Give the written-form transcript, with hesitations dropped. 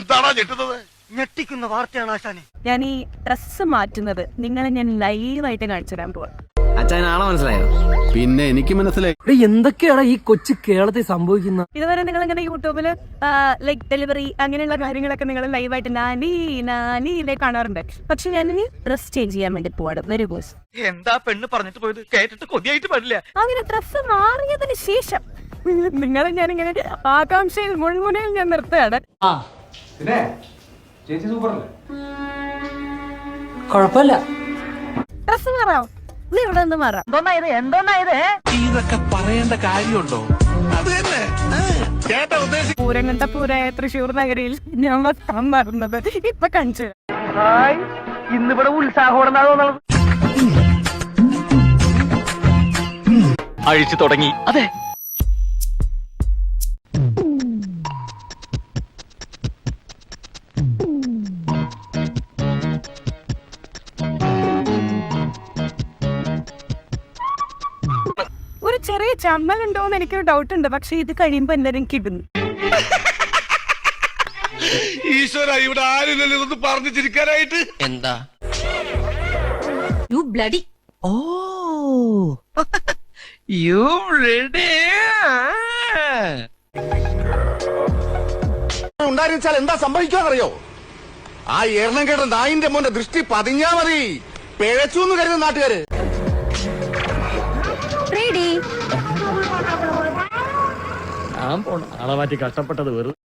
എന്താണോ ഞെട്ടുന്നത്? ഞെട്ടിക്കുന്ന വാർത്തയാണ് ആശാനെ. ഞാൻ ഈ ഡ്രസ് മാറ്റുന്നത് നിങ്ങളെ ഞാൻ ലൈവായിട്ട് കാണിച്ചു തരാൻ പോവാ. അച്ഛനാണോ മനസ്സിലായോ? പിന്നെ എനിക്ക് മനസ്സിലായി. എന്തൊക്കെയാണ് ഈ കൊച്ചു കേരളത്തിൽ സംഭവിക്കുന്നത്? ഇതുവരെ നിങ്ങൾ ഇങ്ങനെ യൂട്യൂബില് ലൈക് ഡെലിവറി അങ്ങനെയുള്ള കാര്യങ്ങളൊക്കെ നിങ്ങൾ ലൈവായിട്ട് നാനിയിലെ കാണാറുണ്ട്. പക്ഷെ ഞാനിനി ഡ്രസ് ചേഞ്ച് ചെയ്യാൻ വേണ്ടി പോവാണ്. Very good. എന്താ പെണ്ണ് പറഞ്ഞിട്ട് പോയത്? കേട്ടിട്ട് കൊതിയായിട്ട് പാടില്ല. അങ്ങനെ ഡ്രസ് മാറിയതിന് ശേഷം നിങ്ങളെ ഞാനിങ്ങനെ ആകാംക്ഷയിൽ മുൾമുനയിൽ ഞാൻ നിർത്തുകയാണ്. കുഴപ്പമില്ല. ഡ്രസ് മാറാം. നീ ഇവിടെ നിന്ന് മാറാം. ഇതൊക്കെ പറയേണ്ട കാര്യമുണ്ടോ? അത് തന്നെ കേട്ട ഉദ്ദേശിച്ച പൂരം കണ്ട പൂരായ തൃശ്ശൂർ നഗരിയിൽ ഞാൻ വസ്ത്രം മാറുന്നത് ഇപ്പൊ കാണിച്ചു. ഇന്നിവിടെ ഉത്സാഹം അഴിച്ചു തുടങ്ങി. അതെ, ഒരു ചെറിയ ചമ്മൽ ഉണ്ടോന്ന് എനിക്കൊരു ഡൗട്ട് ഉണ്ട്. പക്ഷെ ഇത് കഴിയുമ്പോ എല്ലാരും കിട്ടുന്നു. ഈശ്വര, ഇവിടെ ആരില്ലല്ലോ ഇതൊന്ന് പറഞ്ഞു ചിരിക്കാനായിട്ട്. എന്താ You bloody. Oh, you ready? ഉണ്ടായിരുന്നാൽ എന്താ സംഭവിക്കാന്നറിയോ? ആ എണ്ണം കേട്ട നായിന്റെ മോന്റെ ദൃഷ്ടി പതിഞ്ഞാ മതി, പിഴച്ചു എന്ന് കരുതുന്ന നാട്ടുകാര്. Ready. ഞാൻ പോണം. ആളെ മാറ്റി കഷ്ടപ്പെട്ടത് വെറുതെ.